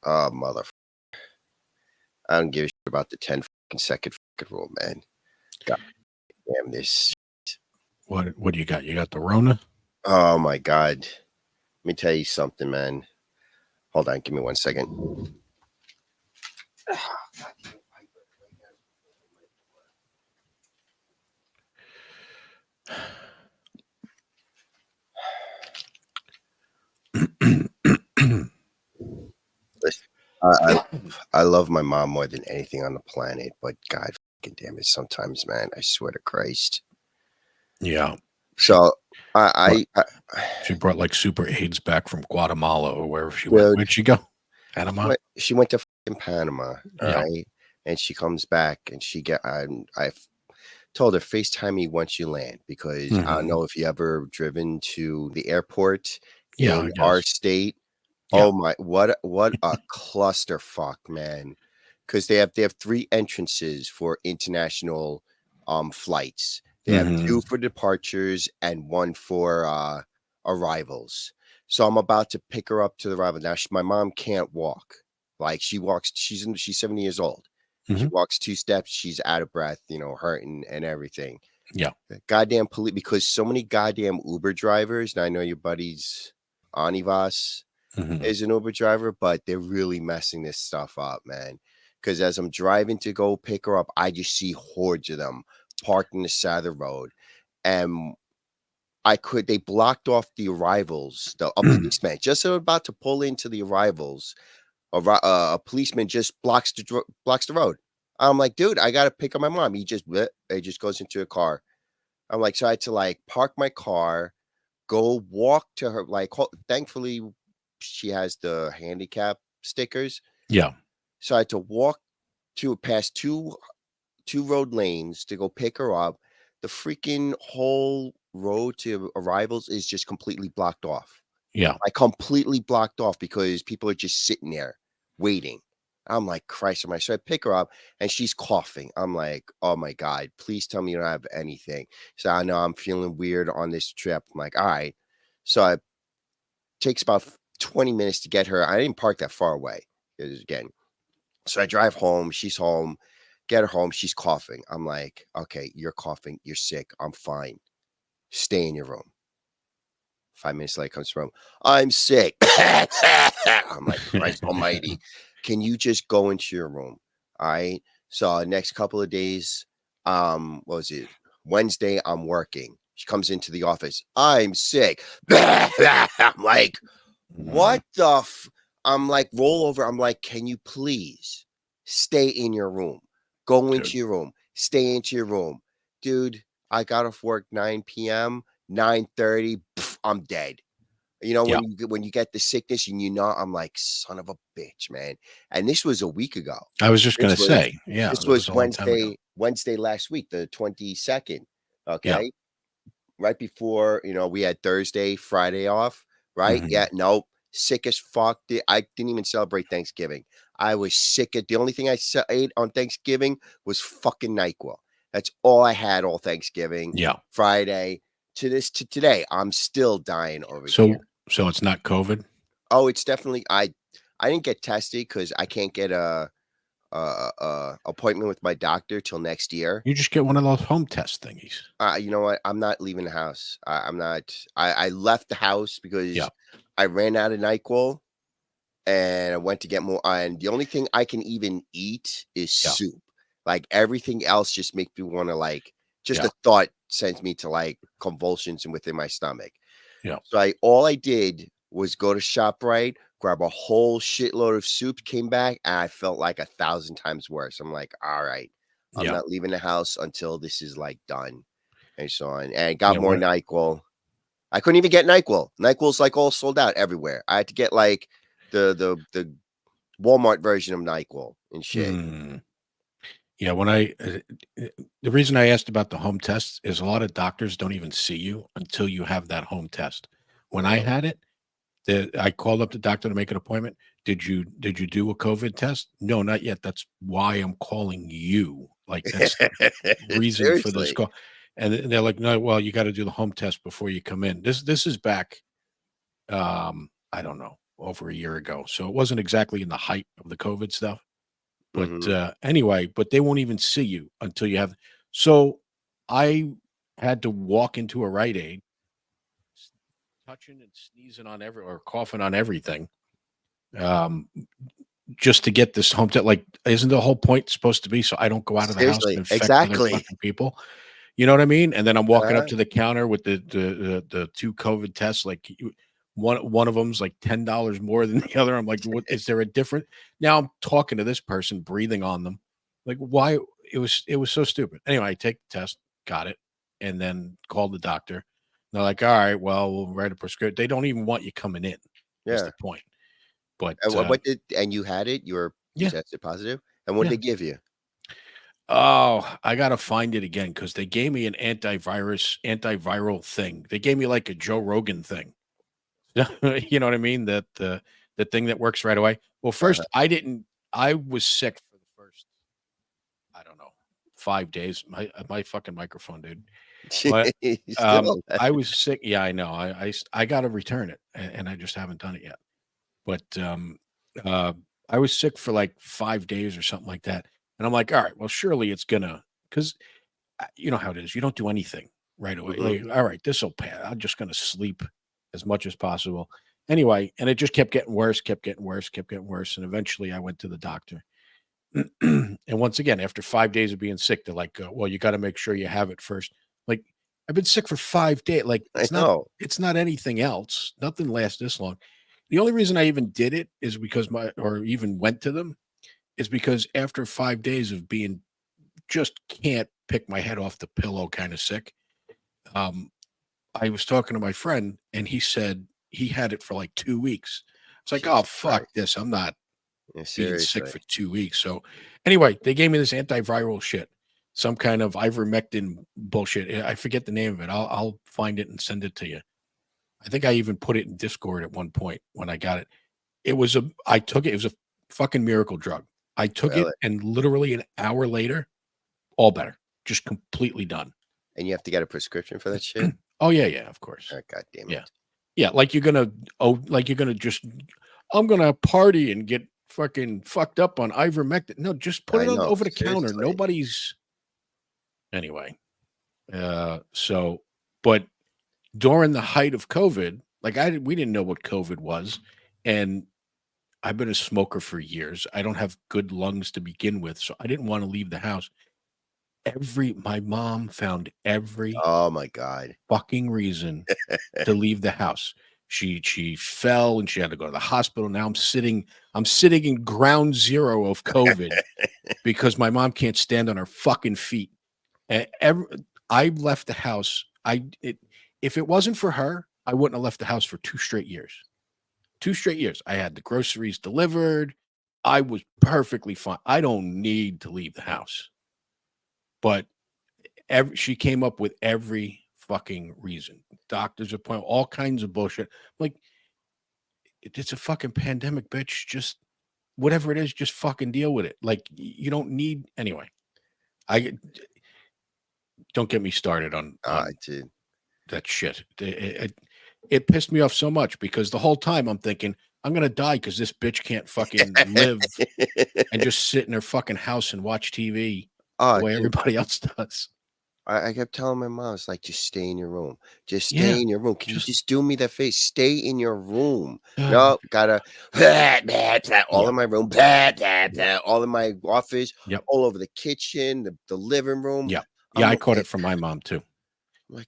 Oh, mother. I don't give a shit about the 10 second fucking rule, man. God damn this. What do you got? You got the Rona? Oh, my God. Let me tell you something, man. Hold on. Give me 1 second. Listen, I love my mom more than anything on the planet, but God fucking damn it, sometimes, man, I swear to Christ. Yeah. So What? I She brought like super AIDS back from Guatemala or wherever she went. dude, Where'd she go? Panama? she went to fucking Panama, all Yeah. right, and she comes back and I told her FaceTime me once you land because I don't Hmm. know if you ever driven to the airport Yeah, I in our guess. state. Yeah. Oh my, what a clusterfuck, man. Because they have three entrances for international flights. They have Hmm. two for departures and one for arrivals. So I'm about to pick her up to the arrival. Now my mom can't walk. Like she walks, she's 70 years old. She Hmm. walks two steps, she's out of breath, hurting and everything. Yeah. Goddamn police, because so many goddamn Uber drivers, and I know your buddies Anivas Hmm. is an Uber driver, but they're really messing this stuff up, man. Because as I'm driving to go pick her up, I just see hordes of them parked on the side of the road. And they blocked off the arrivals. A policeman, just about to pull into the arrivals, a policeman just blocks the road. I'm like, dude, I got to pick up my mom. He just goes into a car. I'm like, so I had to like park my car, go walk to her. Like, thankfully, she has the handicap stickers, Yeah. so I had to walk to past two road lanes to go pick her up. The freaking whole road to arrivals is just completely blocked off. Yeah. Like completely blocked off because people are just sitting there waiting. I'm like, Christ, am I? So I pick her up and she's coughing. I'm like, oh my God, please tell me you don't have anything. So I know I'm feeling weird on this trip. I'm like, all right. So it takes about 20 minutes to get her. I didn't park that far away because again, so I drive home. She's home. Get her home. She's coughing. I'm like, okay, you're coughing. You're sick. I'm fine. Stay in your room. 5 minutes later comes from, I'm sick. I'm like, Christ almighty. Can you just go into your room? All right. So next couple of days, what was it? Wednesday, I'm working. She comes into the office. I'm sick. I'm like, what the I'm like, roll over. I'm like, can you please stay in your room? Go Dude. into your room. Stay into your room. Dude, I got off work 9 p.m., 9:30, I'm dead. Yeah. When you get the sickness and I'm like, son of a bitch, man. And this was a week ago. I was just This gonna was say, yeah, this that was was a long time ago. Wednesday last week, the 22nd. Yeah. Okay. Right before, we had Thursday, Friday off, right? Hmm. Yeah, nope. Sick as fuck. I didn't even celebrate Thanksgiving. I was sick. The only thing I ate on Thanksgiving was fucking NyQuil. That's all I had all Thanksgiving, Yeah. Friday to today. I'm still dying over here. So it's not COVID. Oh, it's definitely I didn't get tested because I can't get a appointment with my doctor till next year. You just get one of those home test thingies. You know what? I'm not leaving the house. I'm not. I left the house Yeah. because I ran out of NyQuil and I went to get more. And the only thing I can even eat is Yeah. soup. Like everything else just makes me want to like. Just Yeah. the thought sends me to like convulsions and within my stomach. Yeah. So all I did was go to ShopRite, grab a whole shitload of soup, came back, and I felt like 1,000 times worse. I'm like, all right, I'm Yeah. not leaving the house until this is like done and so on. And I got Yeah. more NyQuil. I couldn't even get NyQuil. NyQuil's like all sold out everywhere. I had to get like the Walmart version of NyQuil and shit. Mm. Yeah, the reason I asked about the home tests is a lot of doctors don't even see you until you have that home test. When I Really? had it, I called up the doctor to make an appointment. Did you do a COVID test? No, not yet. That's why I'm calling you. Like that's the reason for this Seriously. call. And they're like, no, well, you got to do the home test before you come in. This is back, I don't know, over a year ago. So it wasn't exactly in the height of the COVID stuff. But Mhm. anyway, but they won't even see you until you have. So I had to walk into a Rite Aid, touching and sneezing on or coughing on everything, um, just to get this home to like. Isn't the whole point supposed to be so I don't go out of the house and Seriously, infect other exactly. fucking people? You know what I mean? And then I'm walking up Uh-huh. to the counter with the 2 COVID tests, like, one of them's like $10 more than the other. I'm like, "What is there a difference?" Now I'm talking to this person, breathing on them. Like, why? It was so stupid. Anyway, I take the test, got it, and then called the doctor. They're like, "All right, well, we'll write a prescription." They don't even want you coming in, is Yeah. the point. But, And what did and you had it? You yeah, tested positive? And what yeah. did they give you? Oh, I gotta find it again because they gave me an antiviral thing. They gave me like a Joe Rogan thing. You know what I mean? That the thing that works right away. Well, Uh-huh. first I was sick for the first, I don't know, 5 days. My fucking microphone, dude. My Still. I was sick. Yeah, I know. I gotta return it, and I just haven't done it yet. But uh, I was sick for like 5 days or something like that, and I'm like, all right, well, surely it's gonna, because you know how it is. You don't do anything right away. Mhm. Like, all right, this will pass. I'm just going to sleep as much as possible. Anyway, and it just kept getting worse, kept getting worse, kept getting worse. And eventually I went to the doctor. And once again, after 5 days of being sick, they're like, well, you got to make sure you have it first. Like, I've been sick for 5 days. Like, I know. it's not anything else. Nothing lasts this long. The only reason I even did it is because or even went to them is because after 5 days of being just can't pick my head off the pillow kind of sick. Um, I was talking to my friend and he said he had it for like 2 weeks. It's like, oh, Jesus fuck Christ. this. I'm not Yeah, being sick seriously. for 2 weeks. So anyway, they gave me this antiviral shit, some kind of ivermectin bullshit. I forget the name of it. I'll find it and send it to you. I think I even put it in Discord at one point when I got it. I took it. It was a fucking miracle drug. I took it Really. and literally an hour later, all better, just completely done. And you have to get a prescription for that shit? Oh, yeah, yeah, of course. God damn Yeah. it. Yeah, like you're gonna just I'm gonna party and get fucking fucked up on ivermectin. No, just put I it on know, over the counter. seriously. Nobody's anyway. So but during the height of COVID, like we didn't know what COVID was, and I've been a smoker for years. I don't have good lungs to begin with, so I didn't want to leave the house. My mom found every Oh my god. fucking reason to leave the house. She fell and she had to go to the hospital. Now I'm sitting in ground zero of COVID because my mom can't stand on her fucking feet. And I left the house. If it wasn't for her, I wouldn't have left the house for 2 straight years. 2 straight years. I had the groceries delivered. I was perfectly fine. I don't need to leave the house. But she came up with every fucking reason. Doctor's appointment, all kinds of bullshit. Like, it's a fucking pandemic, bitch. Just whatever it is, just fucking deal with it. Like, you don't need anyway. I don't get me started on Dude. that shit. It pissed me off so much because the whole time I'm thinking I'm gonna die because this bitch can't fucking live and just sit in her fucking house and watch TV the way Dude, everybody else does. I kept telling my mom, it's like, "Just stay in your room. Just stay Yeah, in your room. Can you just just do me that face? Stay in your room." No, gotta all yeah, in my room, yeah, all in my office, yep. all over the kitchen, the living room. Yeah. Yeah, I'm I caught like it from my mom too.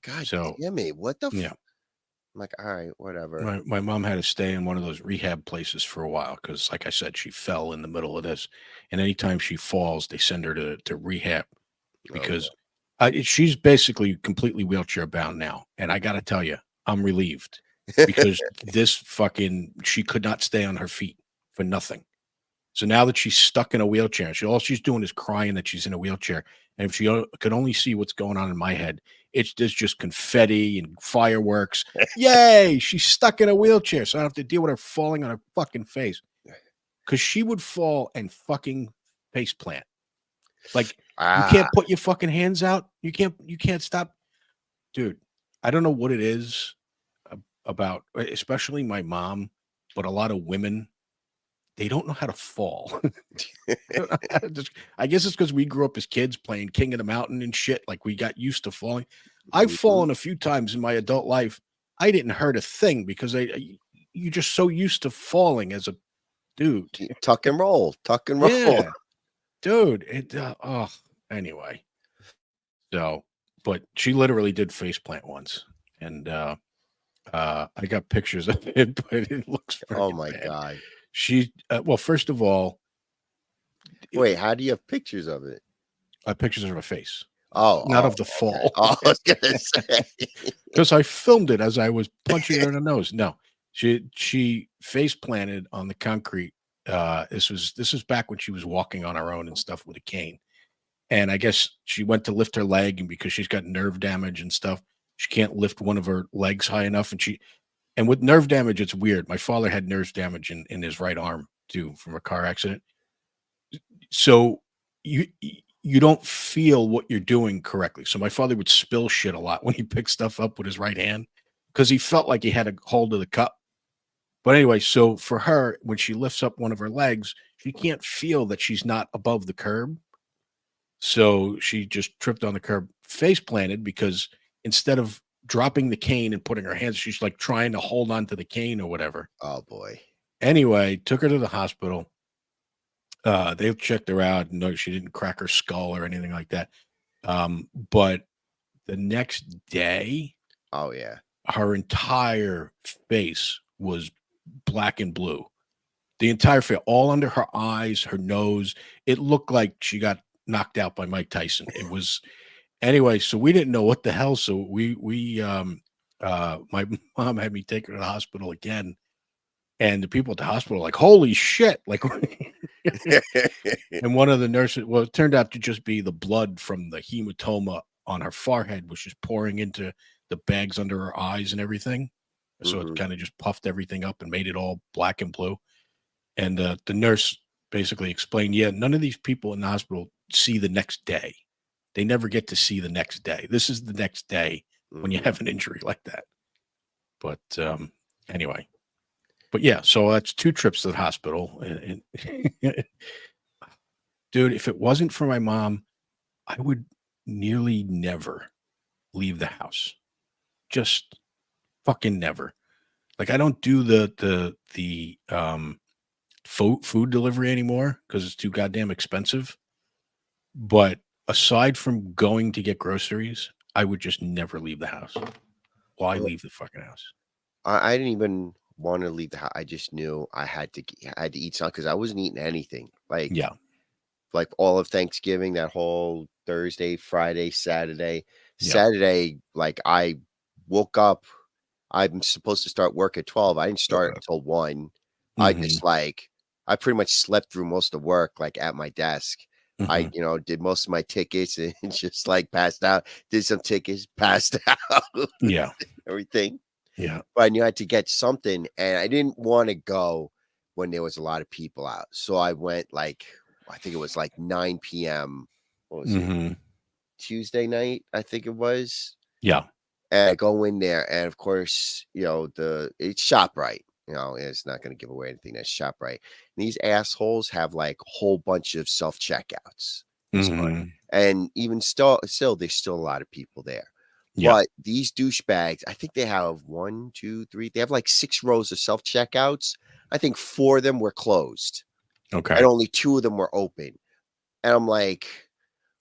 God So, damn it, what the yeah, I'm like, "Alright, whatever." my mom had to stay in one of those rehab places for a while because, like I said, she fell in the middle of this, and anytime she falls, they send her to rehab Oh, because, she's basically completely wheelchair bound now, and I gotta tell you, I'm relieved because this fucking she could not stay on her feet for nothing. So now that she's stuck in a wheelchair, all she's doing is crying that she's in a wheelchair. And if she could only see what's going on in my head, there's just confetti and fireworks. Yay! She's stuck in a wheelchair, so I don't have to deal with her falling on her fucking face. Because she would fall and fucking face plant. Like, you ah, can't put your fucking hands out. You can't stop, dude. I don't know what it is about, especially my mom. but a lot of women, they don't know how to fall. They don't know how to I guess it's because we grew up as kids playing King of the Mountain and shit. Like we got used to falling. I've Mhm. fallen a few times in my adult life. I didn't hurt a thing because you're just so used to falling as a dude. Tuck and roll, tuck and roll. Yeah, dude. Oh, anyway. So, but she literally did face plant once, and I got pictures of it, but it looks Oh freaking my bad. god. Well, first of all, Wait, how do you have pictures of it? pictures of her face, Oh, not oh, of the okay. fall, Oh, I was gonna say. because I filmed it as I was punching her in the nose. No, she face planted on the concrete. This was back when she was walking on her own and stuff with a cane. And I guess she went to lift her leg, and because she's got nerve damage and stuff, she can't lift one of her legs high enough. And with nerve damage, it's weird. My father had nerve damage in his right arm too from a car accident. So you don't feel what you're doing correctly. So my father would spill shit a lot when he picked stuff up with his right hand because he felt like he had a hold of the cup. But anyway, so for her, when she lifts up one of her legs, she can't feel that she's not above the curb. So she just tripped on the curb, face planted because instead of dropping the cane and putting her hands, she's like trying to hold on to the cane or whatever. Oh boy. Anyway, took her to the hospital. They checked her out. No, she didn't crack her skull or anything like that. But the next day, Oh yeah. her entire face was black and blue. The entire face, all under her eyes, her nose. It looked like she got knocked out by Mike Tyson. It was anyway. So we didn't know what the hell. So my mom had me take her to the hospital again, and the people at the hospital were like, "Holy shit!" Like, and one of the nurses, well, it turned out to just be the blood from the hematoma on her forehead, was just pouring into the bags under her eyes and everything. So it Mhm. kind of just puffed everything up and made it all black and blue. And the nurse basically explained, yeah, none of these people in the hospital see the next day. They never get to see the next day. This is the next day when you Mhm. have an injury like that. But anyway, but yeah, so that's 2 trips to the hospital. And dude, if it wasn't for my mom, I would nearly never leave the house. Just fucking never. Like I don't do the food delivery anymore because it's too goddamn expensive. But aside from going to get groceries, I would just never leave the house. Why Well, leave the fucking house? I didn't even wanna leave the house. I just knew I had to eat something because I wasn't eating anything. Yeah. Like all of Thanksgiving, that whole Thursday, Friday, Saturday. Yeah. Saturday, like, I woke up. I'm supposed to start work at 12. I didn't start until 1. I Mhm. just, like, I pretty much slept through most of work, like, at my desk. I, Mhm. did most of my tickets and just, like, passed out, did some tickets, passed out, Yeah. everything. Yeah. But I knew I had to get something, and I didn't wanna go when there was a lot of people out. So I went, like, I think it was, like, 9 p.m. What was it? Mhm. Tuesday night, I think it was. Yeah. And I go in there, and of course, it's ShopRite. It's not gonna give away anything. That's ShopRite. And these assholes have like a whole bunch of self checkouts. Mhm. And even still, there's still a lot of people there. Yeah. But these douchebags, I think they have one, two, three. They have like 6 rows of self checkouts. I think 4 of them were closed, and Okay. only 2 of them were open. And I'm like,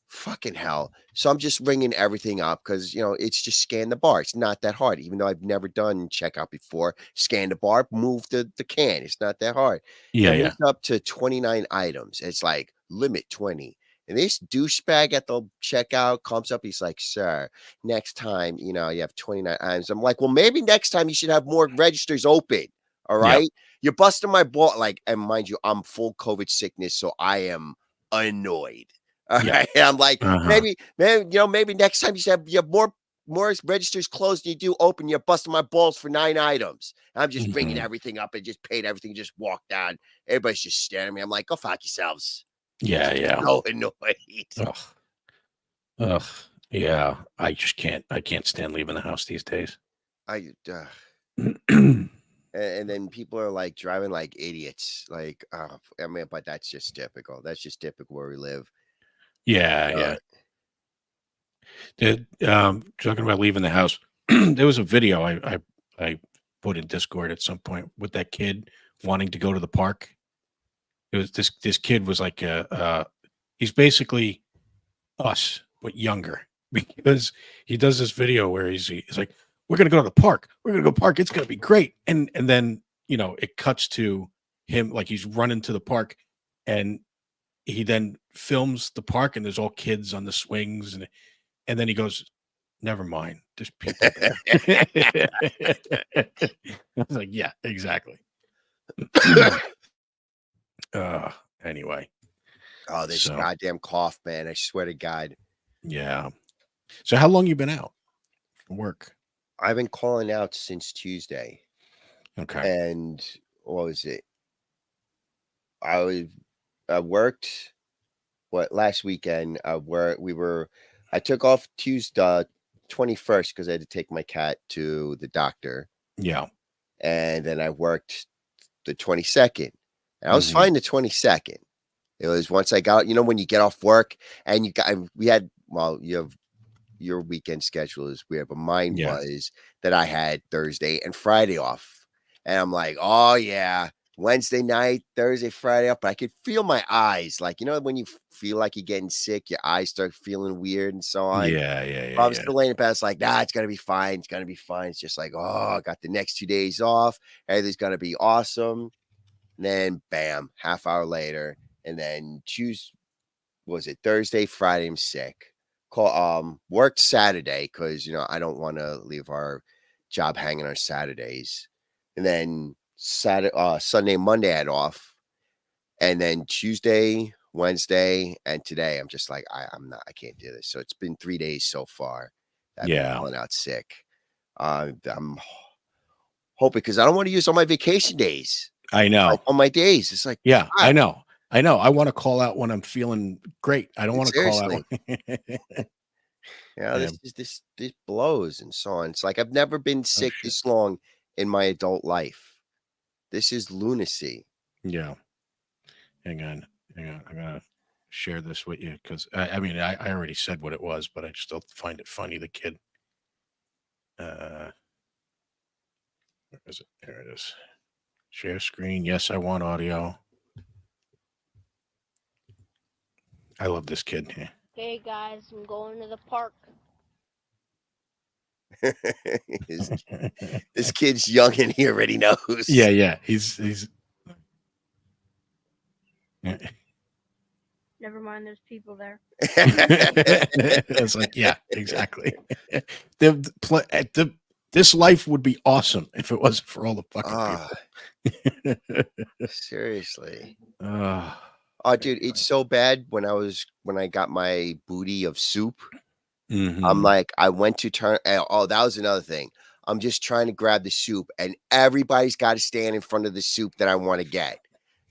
fucking hell. So I'm just ringing everything up because, it's just scan the bar. It's not that hard, even though I've never done checkout before. Scan the bar, move the can. It's not that hard. Yeah, And yeah. it's up to 29 items. It's like limit 20. And this douchebag at the checkout comes up. He's like, sir, next time, you have 29 items. I'm like, well, maybe next time you should have more registers open. All Yeah. right. You're busting my ball. Like, and mind you, I'm full COVID sickness. So I am annoyed. Yeah. Alright, I'm like, Uh-huh. maybe next time you have more registers closed than you do open, you're busting my balls for 9 items. I'm just bringing Mhm. everything up and just paid everything, just walked out. Everybody's just staring at me. I'm like, "Go fuck yourselves." Yeah, yeah. So annoyed. Ugh. Ugh. Yeah. I can't stand leaving the house these days. I And then people are like driving like idiots. Like, I mean, but that's just typical. That's just typical where we live. Yeah, Uh, yeah. Talking about leaving the house, there was a video I put in Discord at some point with that kid wanting to go to the park. It was this kid was like he's basically us but younger because he does this video where he's like, we're gonna go to the park, we're gonna go park, it's gonna be great, and then it cuts to him like he's running to the park, and he then films the park and there's all kids on the swings, and then he goes, never mind, there's people there. I was like, yeah, exactly. uh anyway, oh, this so goddamn cough, man. I swear to God. yeah, so how long you been out from work? I've been calling out since Tuesday. Okay. And what was it? I was I worked what last weekend, where I took off Tuesday 21st because I had to take my cat to the doctor. Yeah. And then I worked the 22nd. And I was Mhm. fine the 22nd. It was once I got, when you get off work and we had, well, you have your weekend schedule is weird, but mine Yeah. was that I had Thursday and Friday off. And I'm like, oh yeah, Wednesday night, Thursday, Friday off. But I could feel my eyes. Like, when you feel like you're getting sick, your eyes start feeling weird and so on. Yeah, yeah, yeah, But I'm yeah. still laying in bed. It's like, nah, it's gonna be fine. It's gonna be fine. It's just like, oh, I got the next 2 days off. Everything's gonna be awesome. And then bam, half hour later. And then was it Thursday, Friday, I'm sick. Worked Saturday because I don't want to leave our job hanging on Saturdays. And then Sunday, Monday I had off. And then Tuesday, Wednesday, and today I'm just like, I can't do this. So it's been 3 days so far that I've been Yeah. calling out sick. I'm hoping because I don't want to use all my vacation days, I like know. on my days. It's like, Yeah, I fuck, know. I know. I wanna call out when I'm feeling great. I don't wanna call out seriously. when This Yeah. is this blows and so on. It's like I've never been Oh, sick shit. this long in my adult life. This is lunacy. Yeah. Hang on. Hang on. I'm gonna share this with you because I mean, I already said what it was, but I still find it funny, the kid. Uh, where is it? There it is. Share screen. Yes, I want audio. I love this kid. Yeah. Hey guys, I'm going to the park. This this kid's young and he already Yeah, knows. yeah. He's yeah. Never mind, there's people there. It's like, yeah, exactly. This life would be awesome if it wasn't for all the fucking Ah, people. seriously. uh, Oh, dude, it's so bad when I got my booty of soup. I'm mhm. like, I went to turn. Oh, that was another thing. I'm just trying to grab the soup, and everybody's got to stand in front of the soup that I want to get.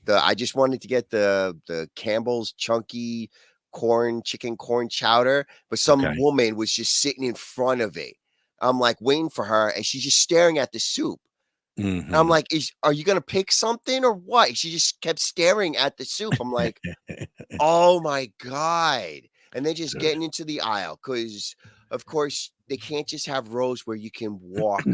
I just wanted to get the Campbell's chunky chicken corn chowder, but some Okay. woman was just sitting in front of it. I'm like waiting for her, and she's just staring at the soup. And I'm Mhm. like, are you gonna pick something or what? She just kept staring at the soup. I'm like, oh my god. And then just Dude. getting into the aisle because, of course, they can't just have rows where you can walk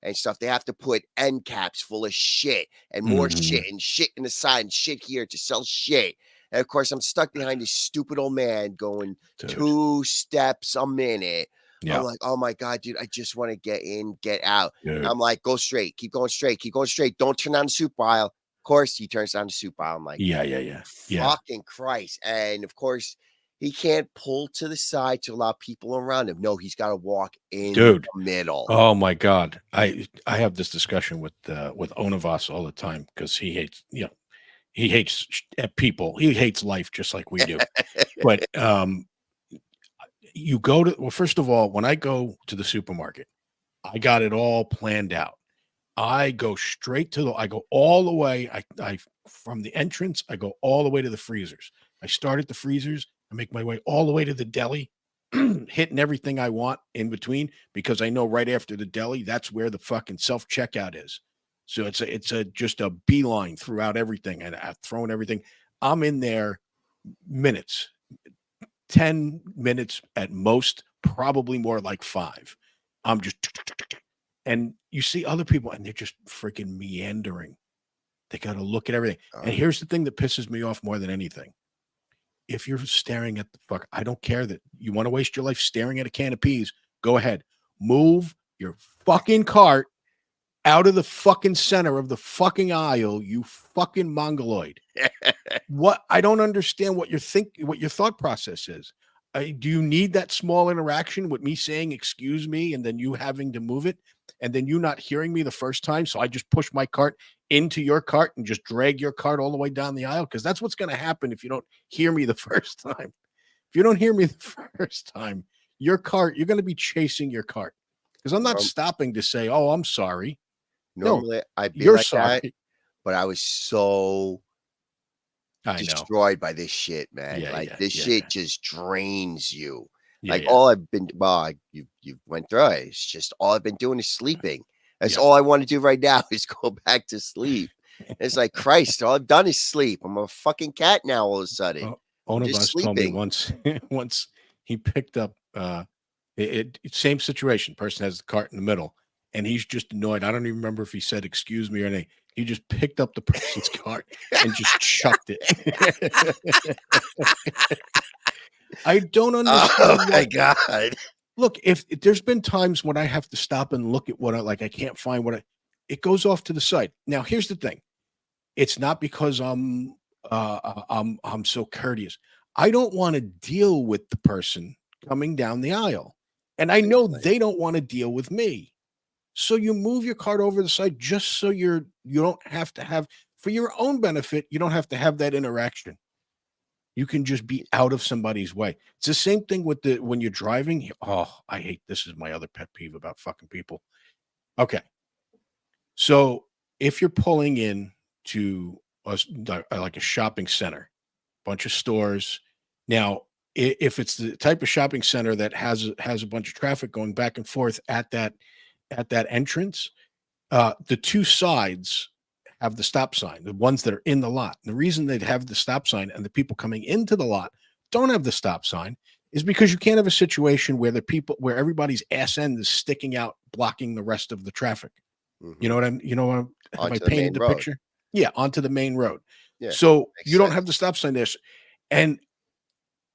and stuff. They have to put end caps full of shit and more Mhm. shit and shit in the side and shit here to sell shit. And of course, I'm stuck behind this stupid old man going Dude. 2 steps a minute. I'm Yeah. like, oh my God, dude, I just want to get in, get out. Dude. I'm like, go straight, keep going straight, keep going straight. Don't turn on the soup aisle. Of course, he turns on the soup aisle. I'm like, Yeah, yeah, yeah. Yeah. fucking Christ. And of course, he can't pull to the side to allow people around him. No, he's got to walk in Dude. the middle. Oh my god. I have this discussion with Onivas all the time because he hates, he hates people. He hates life just like we do. But you go to well, first of all, when I go to the supermarket, I got it all planned out. I go straight to I go all the way. I from the entrance, I go all the way to the freezers. I start at the freezers. I make my way all the way to the deli, hitting everything I want in between because I know right after the deli, that's where the fucking self checkout is. So it's a just a beeline throughout everything and throwing everything. I'm in there minutes, 10 minutes at most, probably more like 5. I'm just and you see other people and they're just freaking meandering. They got to look at everything. And Uh, here's the thing that pisses me off more than anything. If you're staring at the fuck, I don't care that you want to waste your life staring at a can of peas. Go ahead. Move your fucking cart out of the fucking center of the fucking aisle, you fucking mongoloid. What I don't understand what your thought process is. Do you need that small interaction with me saying excuse me and then you having to move it and then you not hearing me the first time, so I just push my cart into your cart and just drag your cart all the way down the aisle? Because that's what's going to happen if you don't hear me the first time. If you don't hear me the first time, your cart, you're going to be chasing your cart because I'm not norm- stopping to say, oh, I'm sorry. No, normally I'd be you're like that, sorry. but I was so I know. destroyed by this shit, man. Yeah, Like yeah, this yeah, shit yeah, just drains you. yeah, Like yeah, all I've been, well, you went through it. It's just all I've been doing is sleeping. That's yeah. all I want to do right now is go back to sleep. It's like Christ, all I've done is sleep. I'm a fucking cat now. All of a sudden, One I'm of just us told me sleeping. once, once he picked up, same situation. Person has the cart in the middle, and he's just annoyed. I don't even remember if he said excuse me or anything. He just picked up the person's cart and just chucked it. I don't Oh understand my what. god! Look, if there's been times when I have to stop and look at what I like, I can't find what I. It goes off to the side. Now, here's the thing. It's not because I'm so courteous. I don't want to deal with the person coming down the aisle. And I know Seriously. they don't want to deal with me. So you move your cart over the side just so you don't have to have for your own benefit, you don't have to have that interaction. You can just be out of somebody's way. It's the same thing with the when you're driving. Oh, I hate this is my other pet peeve about fucking people. Okay. So if you're pulling in to like a shopping center, bunch of stores. Now, if it's the type of shopping center that has a bunch of traffic going back and forth at that entrance, the two sides have the stop sign, the ones that are in the lot. And the reason they'd have the stop sign and the people coming into the lot don't have the stop sign is because you can't have a situation where the people where everybody's ass end is sticking out, blocking the rest of the traffic. You know Mhm. what I'm you know what I'm have I Onto the painted main the road. picture? Yeah, onto the main road. Yeah, So makes you don't have sense. the stop sign there. And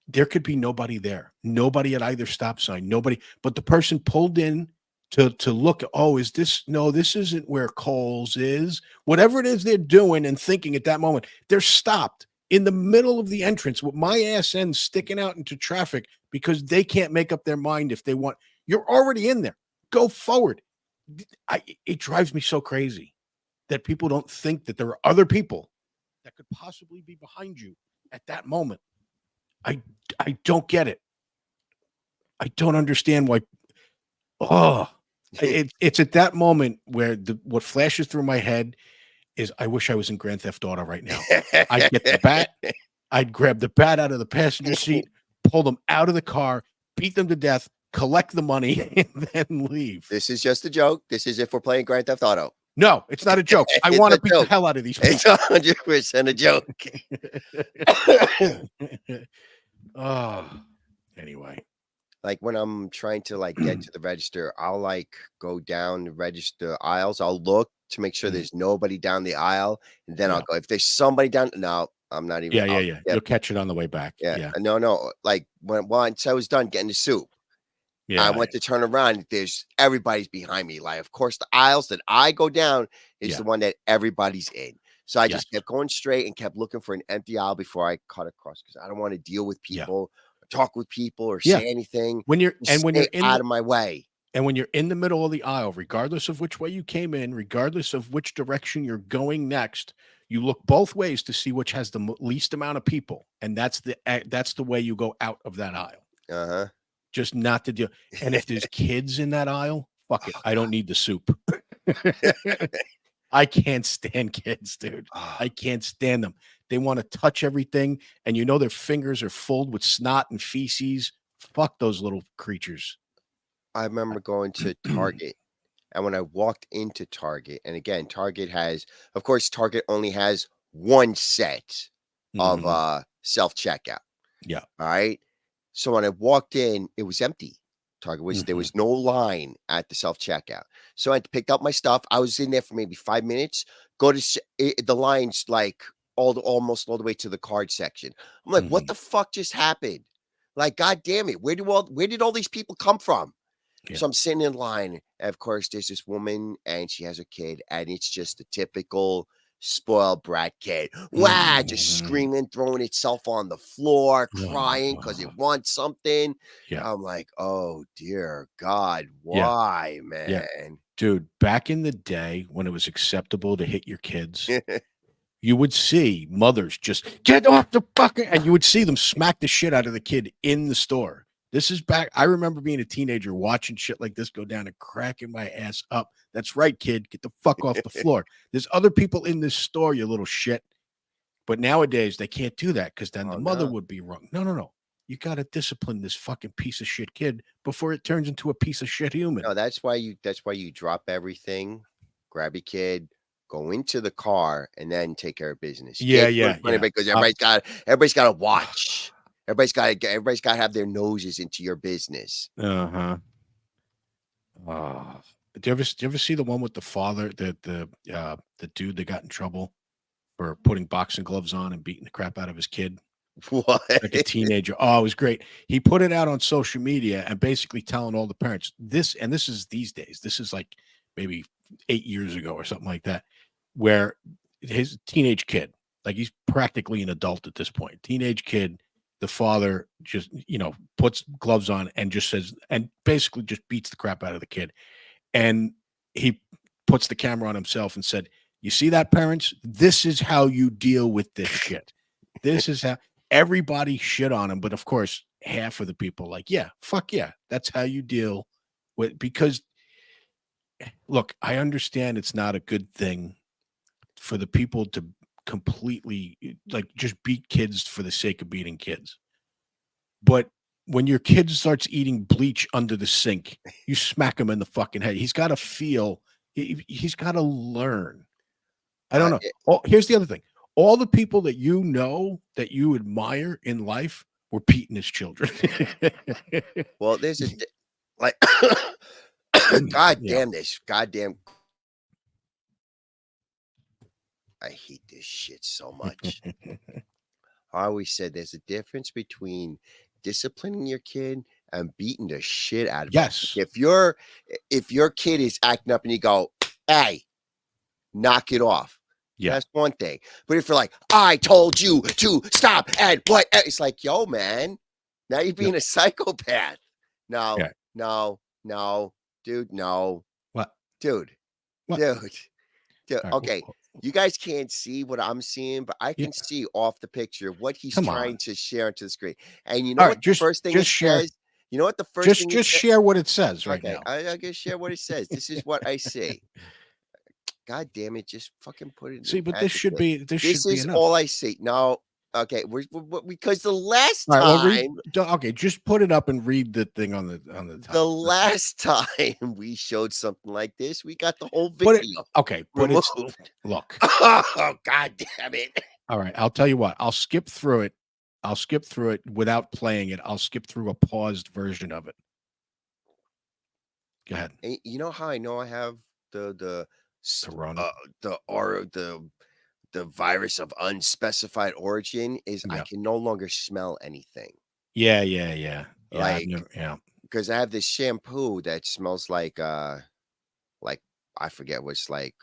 there could be nobody there. Nobody at either stop sign. Nobody, but the person pulled in to look. Oh, is this? No, this isn't where Coles is. Whatever it is they're doing and thinking at that moment, they're stopped in the middle of the entrance with my ass end sticking out into traffic because they can't make up their mind if they want. You're already in there. Go forward. It drives me so crazy that people don't think that there are other people that could possibly be behind you at that moment. I I don't get it. I don't understand why. Oh, it's at that moment where what flashes through my head is I wish I was in Grand Theft Auto right now. I'd get the bat. I'd grab the bat out of the passenger seat, pull them out of the car, beat them to death, collect the money, and then leave. This is just a joke. This is if we're playing Grand Theft Auto. No, it's not a joke. I It's want a to beat the joke. hell out of these It's people. 100% a joke. Oh, anyway. Like when I'm trying to like get to the register, I'll like go down the register aisles. I'll look to make sure Mm, there's nobody down the aisle, and then I'll yeah. go. If there's somebody down, no, I'm not even. Yeah, yeah, I'll yeah. skip. You'll catch it on the way back. Yeah, Yeah. no, no. Like when once I was done getting the soup, I Yeah. went to turn around. There's everybody's behind me. Like, of course, the aisles that I go down is Yeah. the one that everybody's in. So I Yes. just kept going straight and kept looking for an empty aisle before I cut across because I don't want to deal with Yeah. people, or talk with people, or Yeah. say anything. When you're Just when you're stay in out the of my way. and when you're in the middle of the aisle, regardless of which way you came in, regardless of which direction you're going next, you look both ways to see which has the least amount of people, and that's the way you go out of that aisle. Uh-huh. Just not to deal. And if there's kids in that aisle, fuck it. Oh, I don't need the soup. I can't stand kids, dude. oh, I can't stand them. They want to touch everything, and you know their fingers are filled with snot and feces. Fuck those little creatures. I remember going to Target And when I walked into Target, and again, Target has, of course, Target only has one set of Mhm. self-checkout. Yeah. All right. So when I walked in, it was empty. Target was there Mhm. was no line at the self-checkout. So I picked up my stuff. I was in there for maybe 5 minutes. Go to the lines like almost all the way to the card section. I'm like, what Mhm. the fuck just happened? Like, god damn it, where did all these people come from? Yeah. So I'm sitting in line, and of course, there's this woman, and she has a kid, and it's just the typical spoiled brat kid. Wow, just Mhm. screaming, throwing itself on the floor, crying because Oh, it wants something. yeah. I'm like, oh dear God, Yeah. why, Yeah. man? Dude, back in the day when it was acceptable to hit your kids, you would see mothers just get off the fucking, and you would see them smack the shit out of the kid in the store. This is back. I remember being a teenager watching shit like this go down and cracking my ass up. That's right, kid. Get the fuck off the floor. There's other people in this store, you little shit. But nowadays they can't do that because then the Oh mother no. would be wrong. No, no, no. You got to discipline this fucking piece of shit kid before it turns into a piece of shit human. No, that's why you drop everything, grab your kid, go into the car, and then take care of business. You Yeah, can't do it in yeah, front of yeah. it because everybody's got to watch. Everybody's got to have their noses into your business. Uh-huh. Uh, do you ever see the one with the father, the dude that got in trouble for putting boxing gloves on and beating the crap out of his kid, What? like a teenager? Oh, it was great. He put it out on social media and basically telling all the parents this, and this is these days. This is like maybe 8 years ago or something like that, where his teenage kid, like he's practically an adult at this point, teenage kid. The father just, puts gloves on and just says, and basically just beats the crap out of the kid, and he puts the camera on himself and said, "You see that, parents? This is how you deal with this shit. This is how." Everybody shit on him, but of course, half of the people like, "Yeah, fuck yeah, that's how you deal with." Because look, I understand it's not a good thing for the people to completely like just beat kids for the sake of beating kids. But when your kid starts eating bleach under the sink, you smack him in the fucking head. He's got to feel. He's got to learn. I don't know. It Oh, here's the other thing. All the people that you know that you admire in life were beating his children. well, there's like god Yeah. damn this. Goddamn I hate this shit so much. I always said there's a difference between disciplining your kid and beating the shit out of him. Yes. If your kid is acting up and you go, "Hey, knock it off." Yeah. That's one thing. But if you're like, "I told you to stop," and what? It's like, yo, man, now you're Yep. being a psychopath. No, Yeah. no, no, dude, no, What? dude, What? dude. All right. Okay, you guys can't see what I'm seeing, but I Yeah. can see off the picture what he's Come on. trying to share onto the screen. And you know All what right. the Just first thing it just share. says? You know what the first Just thing it just says? share what it says right Okay, now. I can share what it says. This is what I see. God damn it! Just fucking put it See, in but this should adjective. be this This should be is all enough. I see. No, okay, because the last All right, well, read. time Okay, just put it up and read the thing on the the top. last time we showed something like this, we got the whole Put it. video Okay, but it's removed. look. Oh, god damn it. All right, I'll tell you what. I'll skip through it. I'll skip through it without playing it. I'll skip through a paused version of it. Go ahead. And you know how I know I have the s- Corona. uh the virus of unspecified origin is I Yeah. can no longer smell anything. Yeah. Yeah. Yeah. Yeah. I've Like never. Yeah. because I have this shampoo that smells like I forget what's like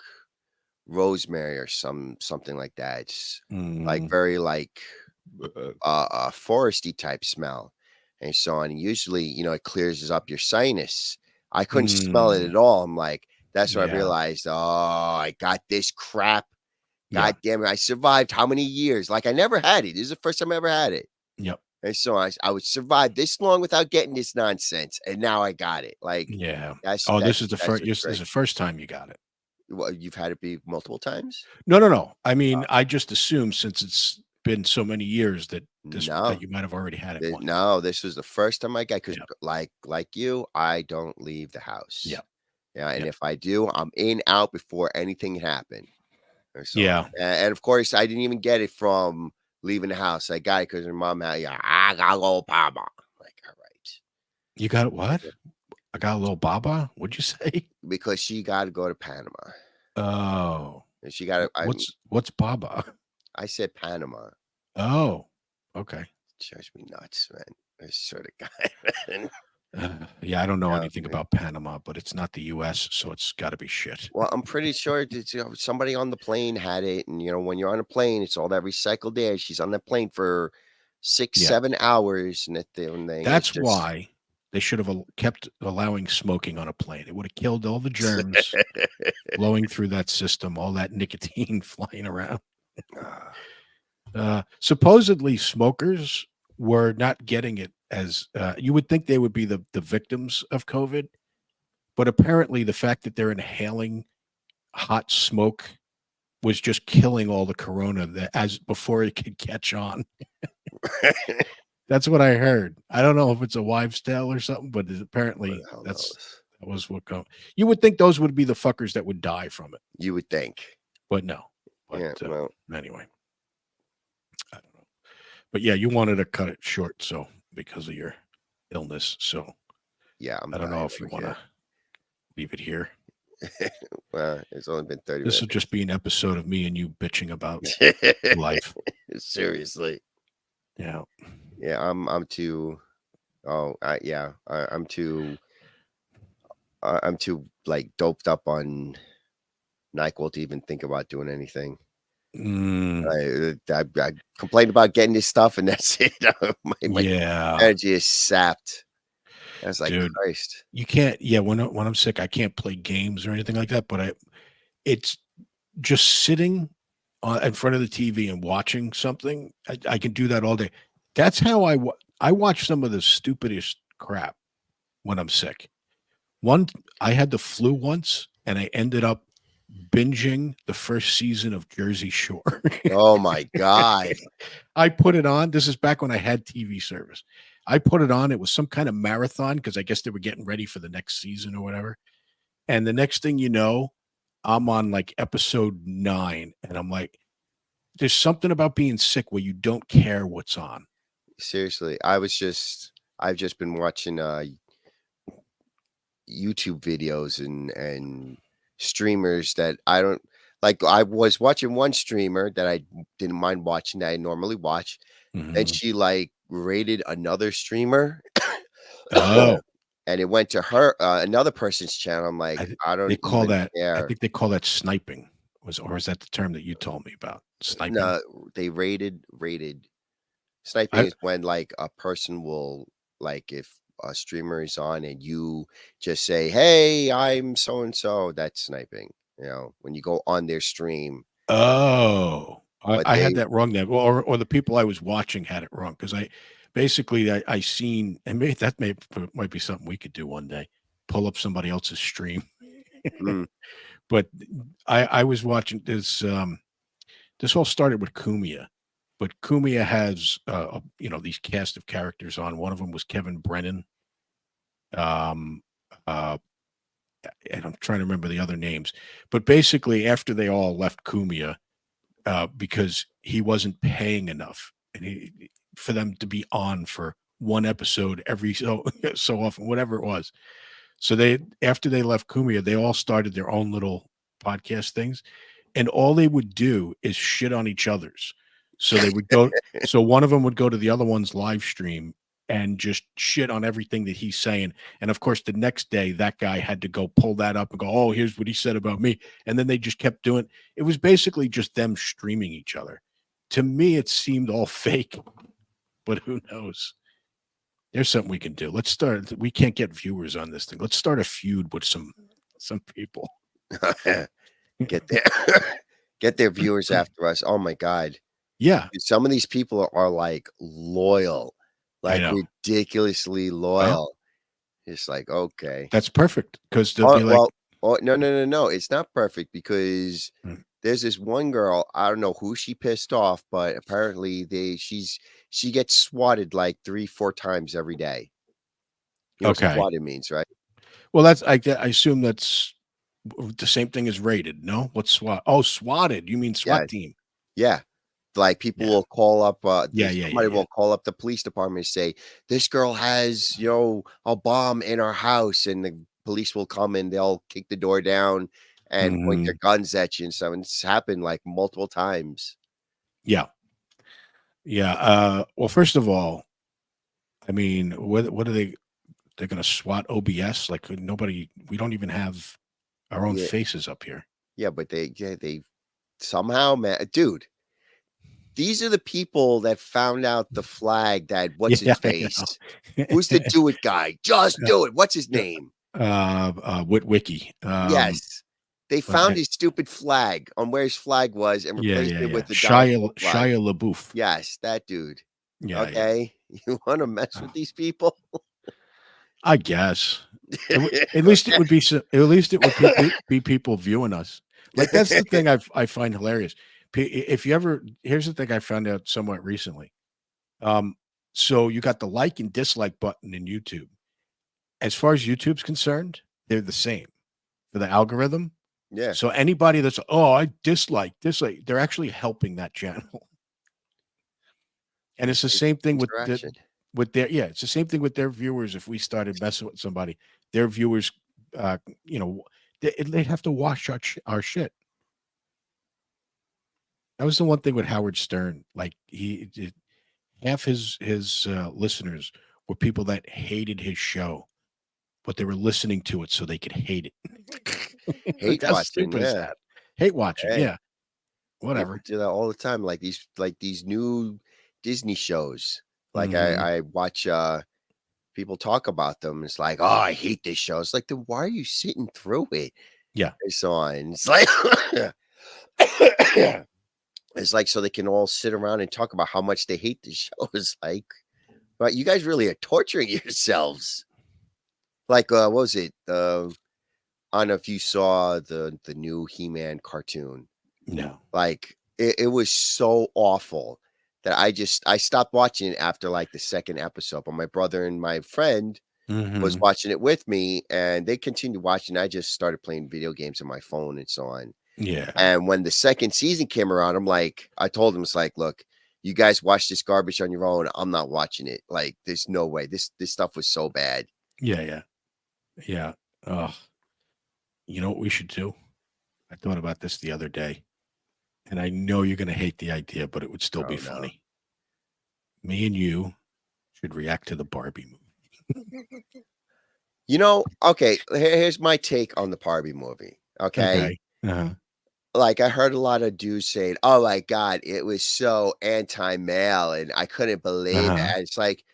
rosemary or something like that. It's like Mm, very like foresty type smell and so on. And usually, it clears up your sinus. I couldn't smell it mm, at all. I'm like, that's when I yeah. realized, oh, I got this crap. Yeah. God damn it. I survived how many years? Like I never had it. This is the first time I ever had it. Yep. And so I would survive this long without getting this nonsense. And now I got it. Like Yeah. that's Oh, this is that's the that's first. what's This is great. the first time you got it. Well, you've had it be multiple times? No, no, no. I mean, I just assumed since it's been so many years that that No. you might have already had it once. No, this was the first time I got because Yeah. like you, I don't leave the Yeah. house. Yeah, and Yeah. if I do, I'm in, out before anything happened. Or so, Yeah. and of course, I didn't even get it from leaving the house. I got it because her mom had, yeah, I got a little Papa. Like, all right. You got what? I got a little baba? What'd you say? Because she got to go to Panama. Oh. And she got to, What's baba? I said Panama. Oh, okay. Drives me nuts, man. This sort of guy, man. Yeah, I don't know anything Yeah. about Panama, but it's not the US, so it's gotta be shit. Well, I'm pretty sure it's, somebody on the plane had it, and when you're on a plane, it's all that recycled air. She's on the plane for 6, Yeah. 7 hours, and that thing is That's just. why they should have kept allowing smoking on a plane. It would have killed all the germs flowing through that system, all that nicotine flying around. Supposedly, smokers were not getting it as you would think they would be the victims of COVID, but apparently the fact that they're inhaling hot smoke was just killing all the corona that as before it could catch on. That's what I heard. I don't know if it's a wives' tale or something, but What apparently the hell that knows? was what go. You would think those would be the fuckers that would die from it, You would think. but no. But Yeah, well, anyway, I don't know. But yeah, you wanted to cut it short, so because of your illness, so yeah, I'm I don't know dying if you over want to leave it here. here. Well, it's only been 30 This will minutes. just be an episode of me and you bitching about life. Seriously. Yeah. Yeah, I'm too. Oh, yeah, I'm too like doped up on NyQuil to even think about doing anything. Mm, I complained about getting this stuff, and that's it. My yeah, energy is sapped. I was like, dude. Christ. You can't. Yeah, when I'm sick, I can't play games or anything like that. But it's just sitting in front of the TV and watching something. I can do that all day. That's how I watch some of the stupidest crap when I'm sick. One, I had the flu once, and I ended up binging the first season of Jersey Shore. Oh my God. I put it on. This is back when I had TV service. I put it on. It was some kind of marathon because I guess they were getting ready for the next season or whatever. And the next thing you know, I'm on like episode 9, and I'm like, there's something about being sick where you don't care what's on. Seriously, I've just been watching YouTube videos and streamers that I don't like. I was watching one streamer that I didn't mind watching that I normally watch. Then Mhm. she like rated another streamer Oh, and it went to her another person's channel. I'm like, I th I they don't call even that I care. think they call that sniping. Or is that the term that you told me about? Sniping? No, they rated. Sniping I is when like a person will like if a streamer is on and you just say, "Hey, I'm so and so." That's sniping. When you go on their stream, Oh, but I had they that wrong then. Well, or the people I was watching had it wrong because I basically I seen and maybe that might be something we could do one day. Pull up somebody else's stream. mm, But I was watching this. This all started with Kumia, but Kumia has these cast of characters on. One of them was Kevin Brennan. Um, uh, and I'm trying to remember the other names, but basically after they all left Kumia, because he wasn't paying enough and for them to be on for one episode every so often, whatever it was. So they after they left Kumia, they all started their own little podcast things, and all they would do is shit on each other's. So they would go. So one of them would go to the other one's live stream and just shit on everything that he's saying. And of course, the next day, that guy had to go pull that up and go, "Oh, here's what he said about me." And then they just kept doing. It was basically just them streaming each other. To me, it seemed all fake, but who knows? There's something we can do. Let's start. We can't get viewers on this thing. Let's start a feud with some people. get their get their viewers after us. Oh my God. Yeah, Some of these people are like loyal, I like know. ridiculously Well, loyal. It's like, okay. that's perfect because they'll Oh, be like, well, oh, no, no, no, no, it's not perfect because "Mm, there's this one girl, I don't know who she pissed off, but apparently she gets swatted like 3, 4 times every day. You know what okay." swatted means, right? Well, I assume that's the same thing as rated. No, what's SWAT? Oh, swatted. You mean Yeah, SWAT team? yeah. Like, people Yeah, will call up, yeah, yeah, yeah, somebody yeah. will call up the police department and say, "This girl has, a bomb in her house," and the police will come and they'll kick the door down and point their Hmm. guns at you and stuff, and it's happened, like, multiple times. Yeah, yeah. Well, first of all, I mean, what are they? They're going to SWAT OBS? Like nobody. We don't even have our own Yeah, faces up here. yeah, but they somehow dude, these are the people that found out the flag that what's his Yeah, I face? know. Who's the do it guy? Just Uh, do it. What's his uh, name? Wiki. Yes. They Uh, found his stupid flag on where his flag was and yeah, replaced yeah, it yeah. with the Donald Trump flag. Shia LaBeouf. Yes, that dude. Yeah, yeah. Okay. You wanna mess with these people? I guess. At least it would be at least it would be people viewing us. Like that's the thing I find hilarious. If you ever here's the thing I found out somewhat recently. Um, so you got the like and dislike button in YouTube. As far as YouTube's concerned, they're the same for the algorithm. Yeah. So anybody that's oh I dislike, they're actually helping that channel. And it's the Increase same thing interaction. with their yeah, it's the same thing with their viewers. If we started messing with somebody, their viewers, you know, they'd have to watch our shit. That was the one thing with Howard Stern. Like half his listeners were people that hated his show, but they were listening to it so they could hate it. Like Hate how watching, stupid is yeah. that? Hate watching, Hey, yeah, people whatever. do that all the time, like these new Disney shows. Like, Hmm. I watch, people talk about them. It's like, "Oh, I hate this show." It's like, "Then why are you sitting through it?" Yeah, And so on. It's like it's like so they can all sit around and talk about how much they hate the show. It's like, but you guys really are torturing yourselves. Like, what was it? I don't know if you saw the new He-Man cartoon. no. Like, it was so awful that I stopped watching it after, like, the 2nd episode, but my brother and my friend was Hmm. watching it with me, and they continued watching. I just started playing video games on my phone and so on. Yeah, And when the 2nd season came around, I told him, it's like, "Look, you guys watch this garbage on your own. I'm not watching it. Like, there's no way. This stuff was so bad." yeah, yeah, yeah. Oh, you know what we should do? I thought about this the other day, and I know you're going to hate the idea, but it would still be Oh, no. funny. Me and you should react to the Barbie movie. Okay, here's my take on the Barbie movie, okay? Okay. Uh-huh. Like, I heard a lot of dudes saying, "Oh my god, it was so anti-male, and I couldn't believe it." Uh-huh. And it's like,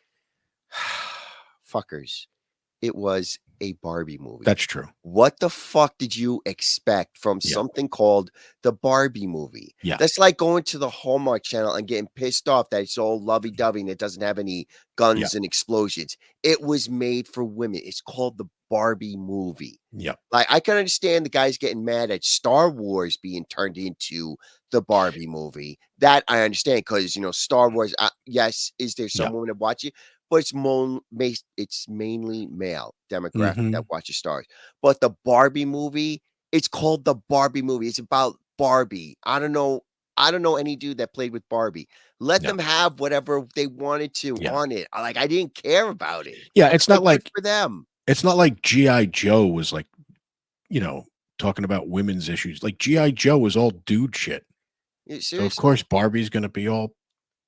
fuckers. It was a Barbie movie. That's true. What the fuck did you expect from Yeah. something called the Barbie movie? Yeah. That's like going to the Hallmark Channel and getting pissed off that it's all lovey-dovey and it doesn't have any Yeah. guns and explosions. It was made for women. It's called the Barbie movie. Yeah. Like, I can understand the guys getting mad at Star Wars being turned into the Barbie movie. That I understand because, Star Wars, yes, is there Yeah. some women that watch it? But it's mainly male demographic that Mhm. watches Stars. But the Barbie movie, it's called the Barbie movie. It's about Barbie. I don't know any dude that played with Barbie. Let No. them have whatever they wanted to Yeah. on it. I didn't care about it. Yeah, It's like, good for them. it's not like GI Joe was like, you know, talking about women's issues. Like GI Joe was all dude shit. So of course Seriously. Barbie's going to be all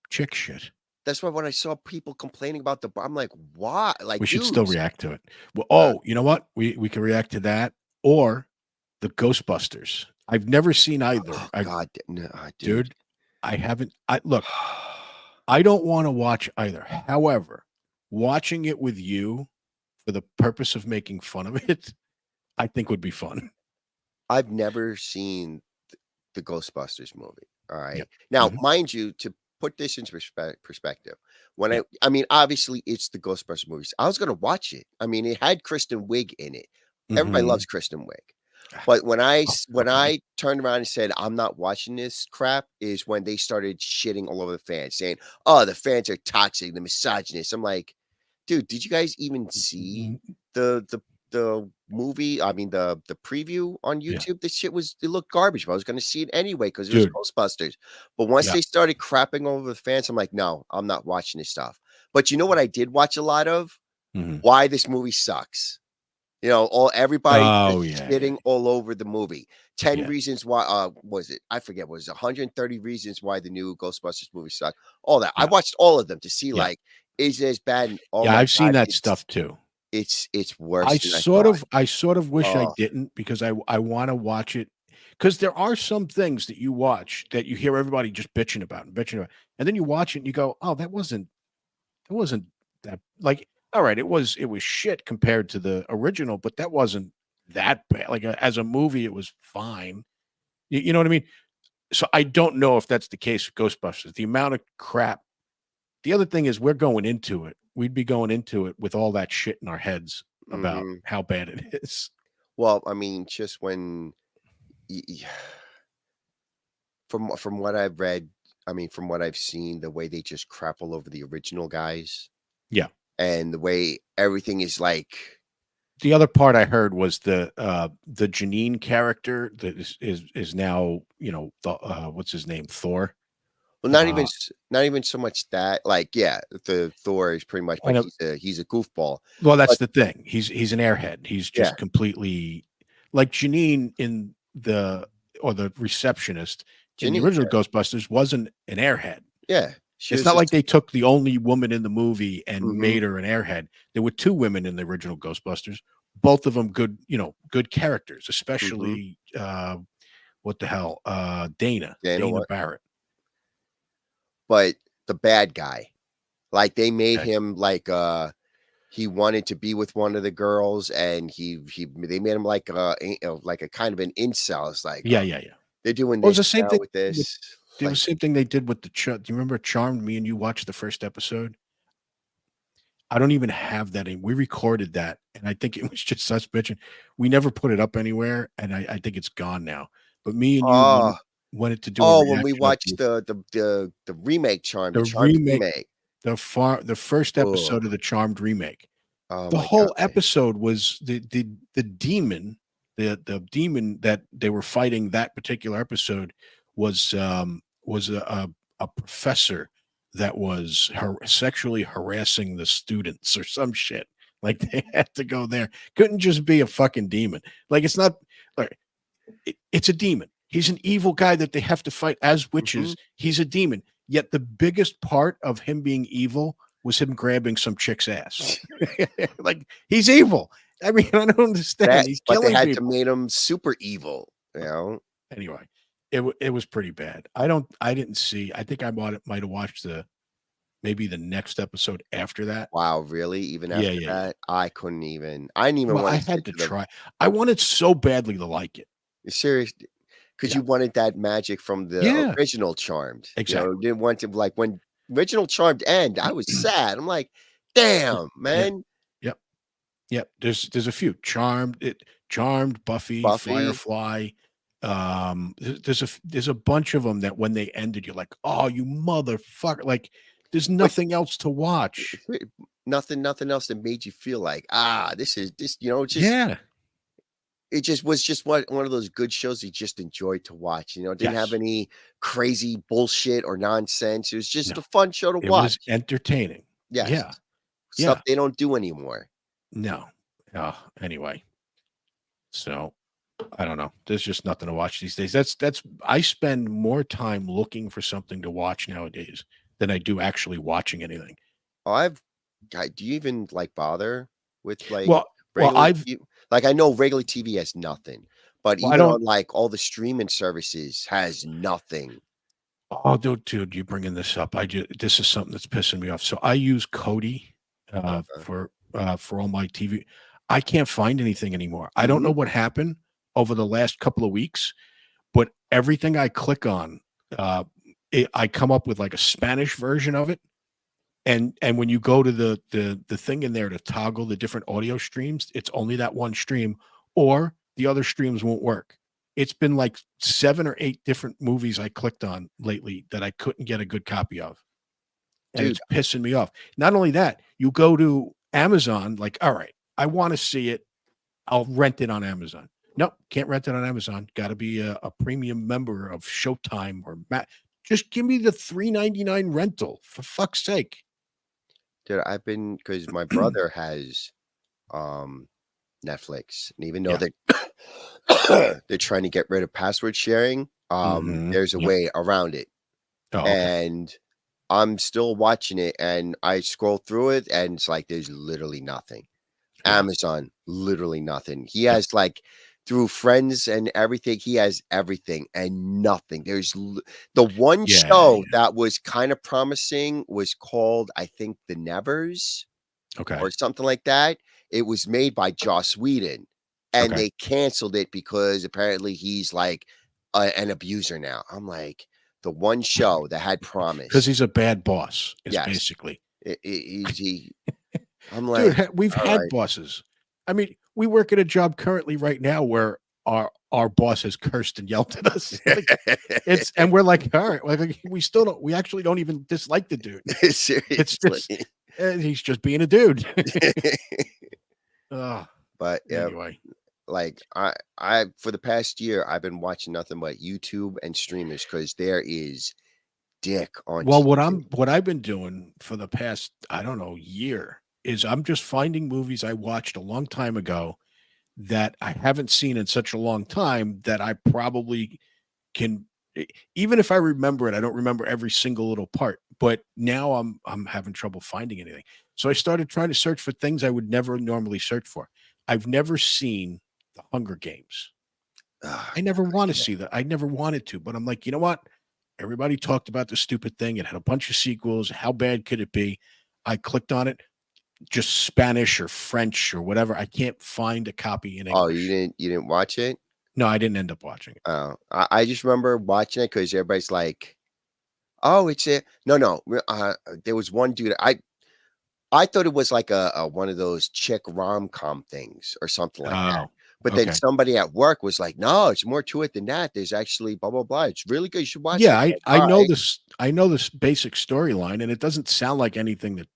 chick shit. That's why when I saw people complaining about I'm like, "Why?" We Like, should still dudes. react to it. Well, Uh, oh, you know what? We can react to that or the Ghostbusters. I've never seen either. oh god, no, dude. Dude, I haven't I look, I don't want to watch either. However, watching it with you for the purpose of making fun of it, I think would be fun. I've never seen the Ghostbusters movie, Yeah. alright? Now, Mhm. mind you, to put this into perspective, when Yeah. I mean, obviously, it's the Ghostbusters movies. I was gonna watch it. I mean, it had Kristen Wiig in it. Everybody loves Mhm. Kristen Wiig. Ah, But when oh, when okay. I turned around and said, "I'm not watching this crap," is when they started shitting all over the fans, saying, "Oh, the fans are toxic, the misogynist." I'm like, "Dude, did you guys even see Mm, the the movie, I mean, the preview on Yeah, YouTube, this shit it looked garbage, but I was gonna see it anyway because it was dude. Ghostbusters. But once Yeah. they started crapping over the fans, I'm like, "No, I'm not watching this stuff." But you know what I did watch a lot of? Mhm. Why this movie sucks. You know, all everybody Oh, just yeah, yeah, shitting all over the movie. 10 yeah, reasons why, was it? I forget, was it 130 reasons why the new Ghostbusters movie sucked? All that. I yeah, watched all of them to see, yeah. like, is it as bad? And oh Yeah, my I've seen god, that it's stuff too. it's worse than I thought. I sort of wish I Oh, didn't because I wanna watch it because there are some things that you watch that you hear everybody just bitching about, and then you watch it and you go, "Oh, that wasn't that," like, alright, it was shit compared to the original, but that wasn't that bad, like, as a movie, it was fine. You know what I mean? So, I don't know if that's the case with Ghostbusters. The amount of crap. The other thing is we're going into it. We'd be going into it with all that shit in our heads about mhm. how bad it is. Well, I mean, just when y y from what I've read, I mean, from what I've seen, the way they just crap all over the original guys Yeah. and the way everything is like The other part I heard was the Janine character that is now, you know, the, what's his name? Thor. well, Uh, not even so much that, like, yeah, the Thor is pretty much, I but know. he's a goofball. Well, that's But the thing. He's an airhead. He's yeah, just completely like Janine in the or the receptionist in the Janine, original Ghostbusters wasn't an airhead. yeah, she It's was not like just they took the only woman in the movie and mhm, made her an airhead. There were 2 women in the original Ghostbusters, both of them good, you know, good characters, mhm. especially, what the hell, Yeah, you know Dana what? Barrett. But the bad guy, like, they made Okay. him like, he wanted to be with one of the girls, and he they made him like a kind of an incel. It's like, Yeah, yeah, yeah. they're doing Well, it was this the same now thing with with this. it Like, was the same thing they did with the do you remember Charmed? Me and you watched the first episode? I don't even have that in we recorded that, and I think it was just us bitching. We never put it up anywhere, and I think it's gone now. But me and you oh, wanted to do a oh, when we reaction of watched the remake Charm, the the Charmed remake remake. the first Oh, episode of the Charmed remake. oh The my whole god. episode was the demon, the demon that they were fighting that particular episode was a professor that was sexually harassing the students or some shit. Like they had to go there. Couldn't just be a fucking demon. Like it's not like it's a demon. He's an evil guy that they have to fight as Mhm. witches. He's a demon. Yet the biggest part of him being evil was him grabbing some chick's ass. Like he's evil. I mean, I don't understand. That He's but they killing had to people. made him super evil, you know? Anyway, it was pretty bad. I didn't see. I think I might have watched the maybe the next episode after that. Wow, really? Even Yeah, after yeah, yeah. that? I didn't even Well, I wanna had sit to to the try. I wanted so badly to like it. serious, because Yeah. you wanted that magic from the Yeah. original Charmed, you know, you Exactly. didn't want to like, when original Charmed end, I was sad. I'm like, Yeah. "Damn, Yeah. man." Yep. Yep, there's a few. Charmed, Buffy, Buffy, Firefly, there's a bunch of them that when they ended, you're like, "Oh, you motherfucker," like, there's but nothing else to watch. nothing else that made you feel like, "Ah, this is this," you know, Yeah. it just was just one of those good shows you just enjoyed to watch, you know, it didn't have Yes. any crazy bullshit or nonsense, it was just No. a fun show to It was watch. entertaining. Yes, Yeah. stuff Yeah. they don't do anymore. No. Anyway, so, I don't know. There's just nothing to watch these days. That's I spend more time looking for something to watch nowadays than I do actually watching anything. Oh, I've God, do you even, like, bother with, like, Well well, regular I've TV? Like, I know regular TV has nothing, but well, I even don't on, like, all the streaming services has nothing. Oh, dude, you're bringing this up. This is something that's pissing me off. So I use Cody Uh-huh. for all my TV. I can't find anything anymore. I don't know Mhm. what happened over the last couple of weeks, but everything I click on, uh, I come up with like a Spanish version of it. And when you go to the thing in there to toggle the different audio streams, it's only that one stream, or the other streams won't work. It's been like 7 or 8 different movies I clicked on lately that I couldn't get a good copy of, and Dude, it's pissing me off. Not only that, you go to Amazon, like, all right, I want to see it. I'll rent it on Amazon. Nope, can't rent it on Amazon. Got to be a premium member of Showtime or just give me the $3.99 rental for fuck's sake. Dude, I've been because my brother has um Netflix, and even though Yeah. they're trying to get rid of password sharing, there's a Yep. way around it. Oh, okay. And I'm still watching it, and I scroll through it, and it's like there's literally nothing. Yeah. Amazon, literally nothing. He Yep. has like through friends and everything, he has everything and nothing. The one Yeah. show that was kind of promising was called, I think, The Nevers Okay. or something like that. It was made by Joss Whedon, and Okay. they canceled it because apparently he's like an abuser now. I'm like, the one show that had Because promise. he's a bad boss, is Yes. basically. I'm Dude, like, we've all had right. bosses. I mean, we work at a job currently right now where our boss has cursed and yelled at us. Like, and we're like, all right, like we actually don't even dislike the dude. It's Seriously. just he's just being a dude. Oh, But yeah, anyway. like I for the past year I've been watching nothing but YouTube and streamers because there is dick on Well, TV. what I've been doing for the past, I don't know, year is I'm just finding movies I watched a long time ago that I haven't seen in such a long time that I probably can even if I remember it, I don't remember every single little part. But now I'm having trouble finding anything. So I started trying to search for things I would never normally search for. I've never seen The Hunger Games. Ah, I never want to yeah. see that. I never wanted to, but I'm like, you know what? Everybody talked about the stupid thing. It had a bunch of sequels. How bad could it be? I clicked on it, just Spanish or French or whatever. I can't find a copy in Oh, English. you didn't watch it? No, I didn't end up watching it. Oh, I just remember watching it because everybody's like, "Oh, it's it." No, no. There was one dude. I thought it was like a one of those chick rom-com things or something like that. Oh, But then okay. somebody at work was like, "No, it's more to it than that. There's actually blah blah blah. It's really good. You should watch Yeah, it." I'm like, I "All know right." this. I know this basic storyline, and it doesn't sound like anything that.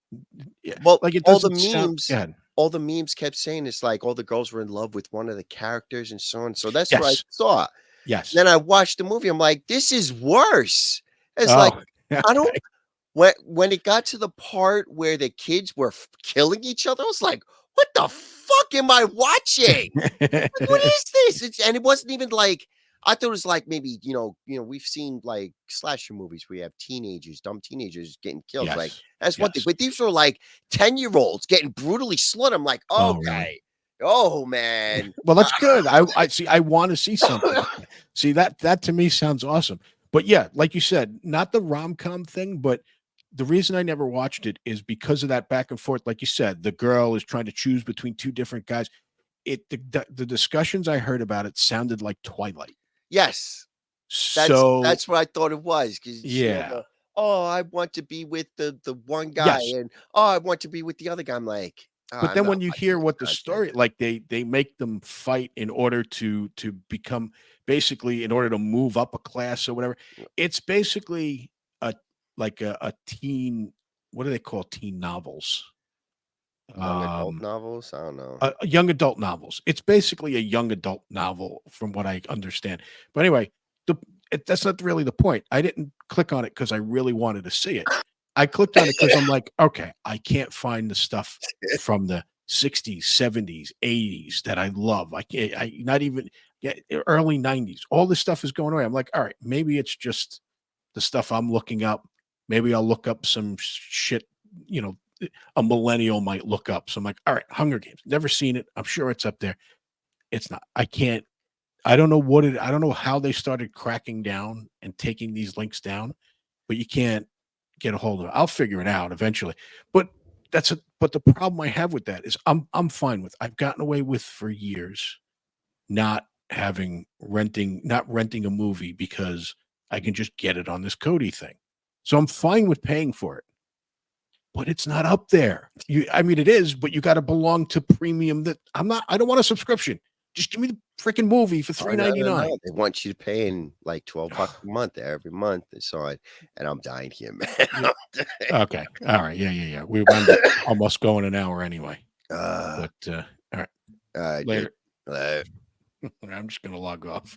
Yeah, Well, like it doesn't sound. Yeah. all the memes kept saying it's like all the girls were in love with one of the characters and so on. So that's what I Yes. saw. Yes. Then I watched the movie. I'm like, "This is worse." It's like Oh. I don't Okay. when it got to the part where the kids were killing each other, I was like, "What the fuck am I watching? Like, what is this?" And it wasn't even like I thought it was like maybe, we've seen like slasher movies where you have teenagers, dumb teenagers getting killed. Like, Yes. that's one thing. Yes. But these were like 10-year-olds getting brutally slaughtered. I'm like, Oh, really? okay. Oh man. Well, that's good. I see. I want to see something. See that to me sounds awesome. But yeah, like you said, not the rom com thing, but the reason I never watched it is because of that back and forth. Like you said, the girl is trying to choose between two different guys. The discussions I heard about it sounded like Twilight. Yes. So That's what I thought it was because yeah, oh, I want to be with the one guy, yes. and oh, I want to be with the other guy. I'm like, oh, But I'm then not when you watching hear this what the nonsense. story, like they make them fight in order to become basically in order to move up a class or whatever. It's basically a like a teen. What do they call teen novels? Young adult Um, novels? I don't know. a young adult novels. It's basically a young adult novel, from what I understand. But anyway, that's not really the point. I didn't click on it because I really wanted to see it. I clicked on it because I'm like, okay, I can't find the stuff from the 60s, 70s, 80s that I love. I can't, I not even yeah, early 90s. All this stuff is going away. I'm like, all right, maybe it's just the stuff I'm looking up. Maybe I'll look up some shit, you know, a millennial might look up. So I'm like, all right, Hunger Games. Never seen it. I'm sure it's up there. It's not. I can't. I don't know what it. I don't know how they started cracking down and taking these links down, but you can't get a hold of it. I'll figure it out eventually. But But the problem I have with that is I'm fine with. I've gotten away with for years not not renting a movie because I can just get it on this Cody thing. So I'm fine with paying for it, but it's not up there. I mean, it is, but you got to belong to premium. That I'm not. I don't want a subscription. Just give me the freaking movie for Oh, three no, ninety no, nine. no. They want you to pay in like $12 a month every month and so on. And I'm dying here, man. Yeah. I'm dying. Okay. All right. Yeah. Yeah. Yeah. We wound up almost going an hour anyway. Uh, But all right. dude. Later. Uh, I'm just gonna log off.